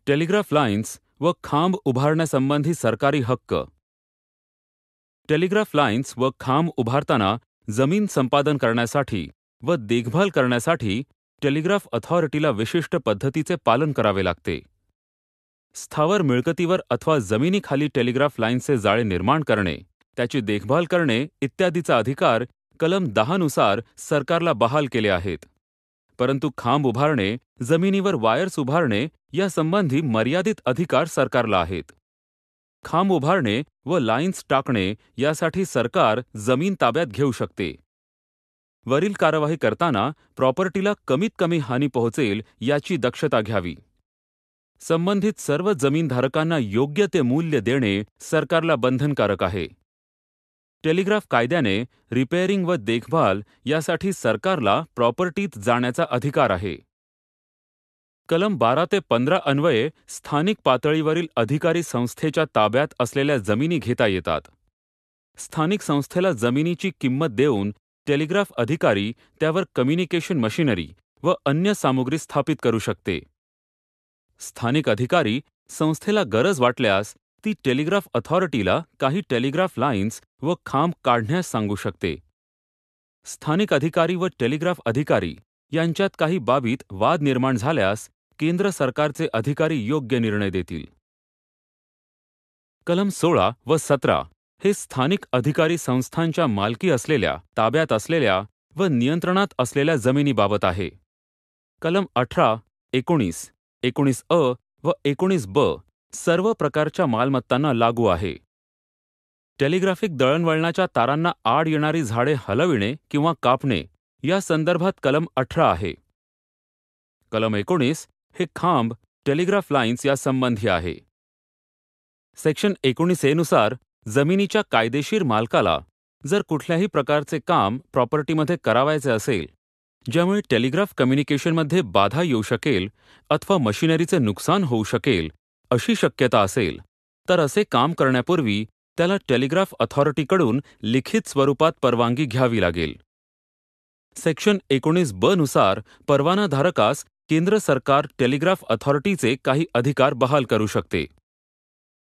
Telegraph lines व खांब उभारण्यासंबंधी सरकारी हक्क. टेलिग्राफ लाईन्स व खांब उभारताना जमीन संपादन करण्यासाठी व देखभाल करण्यासाठी टेलिग्राफ अथॉरिटीला विशिष्ट पद्धतीचे पालन करावे लागते. स्थावर मिळकतीवर अथवा जमिनीखाली टेलिग्राफ लाईन्सचे जाळे निर्माण करणे, त्याची देखभाल करणे इत्यादीचा अधिकार कलम 10 नुसार सरकारला बहाल केले आहेत. परंतु खांब उभारणे, जमिनीवर वायर्स उभारणे यासंबंधी मर्यादित अधिकार सरकारला आहेत. खांब उभारणे व लाईन्स टाकणे यासाठी सरकार जमीन ताब्यात घेऊ शकते. वरील कार्यवाही करताना प्रॉपर्टीला कमीत कमी हानी पोहोचेल याची दक्षता घ्यावी. संबंधित सर्व जमीनधारकांना योग्य ते मूल्य देणे सरकारला बंधनकारक आहे. टेलिग्राफ कायद्याने रिपेअरिंग व देखभाल यासाठी सरकारला प्रॉपर्टीत जाण्याचा अधिकार आहे. कलम 12 ते 15 अन्वये स्थानिक पातळीवरील अधिकारी संस्थेच्या ताब्यात असलेल्या जमिनी घेता येतात. स्थानिक संस्थेला जमिनीची किंमत देऊन टेलिग्राफ अधिकारी त्यावर कम्युनिकेशन मशिनरी व अन्य सामुग्री स्थापित करू शकते. स्थानिक अधिकारी संस्थेला गरज वाटल्यास ती टेलिग्राफ अथॉरिटीला काही टेलिग्राफ लाईन्स व खांब काढण्यास सांगू शकते. स्थानिक अधिकारी व टेलिग्राफ अधिकारी यांच्यात काही बाबीत वाद निर्माण झाल्यास केंद्र सरकारचे अधिकारी योग्य निर्णय देतील. कलम 16 व 17 हे स्थानिक अधिकारी संस्थांच्या मालकी असलेल्या, ताब्यात असलेल्या व नियंत्रणात असलेल्या जमिनीबाबत आहे. कलम 18, 19, 19A व 19B सर्व प्रकारच्या मालमत्तांना लागू आहे. टेलिग्राफिक दळणवळणाच्या तारांना आड येणारी झाडे हलविणे किंवा कापणे या संदर्भात कलम 18 आहे. कलम 19 हे खांब, टेलिग्राफ लाईन्स या संबंधी आहे. सेक्शन 19A नुसार जमिनीच्या कायदेशीर मालकाला जर कुठल्याही प्रकारचे काम प्रॉपर्टीमध्ये करावायचे असेल, ज्यामुळे टेलिग्राफ कम्युनिकेशनमध्ये बाधा येऊ शकेल अथवा मशिनरीचे नुकसान होऊ शकेल अशी शक्यता असेल, तर असे काम करण्यापूर्वी त्याला टेलिग्राफ अथॉरिटीकडून लिखित स्वरूपात परवानगी घ्यावी लागेल. सेक्शन 19B नुसार परवानाधारकास केंद्र सरकार टेलिग्राफ अथॉरिटीचे काही अधिकार बहाल करू शकते.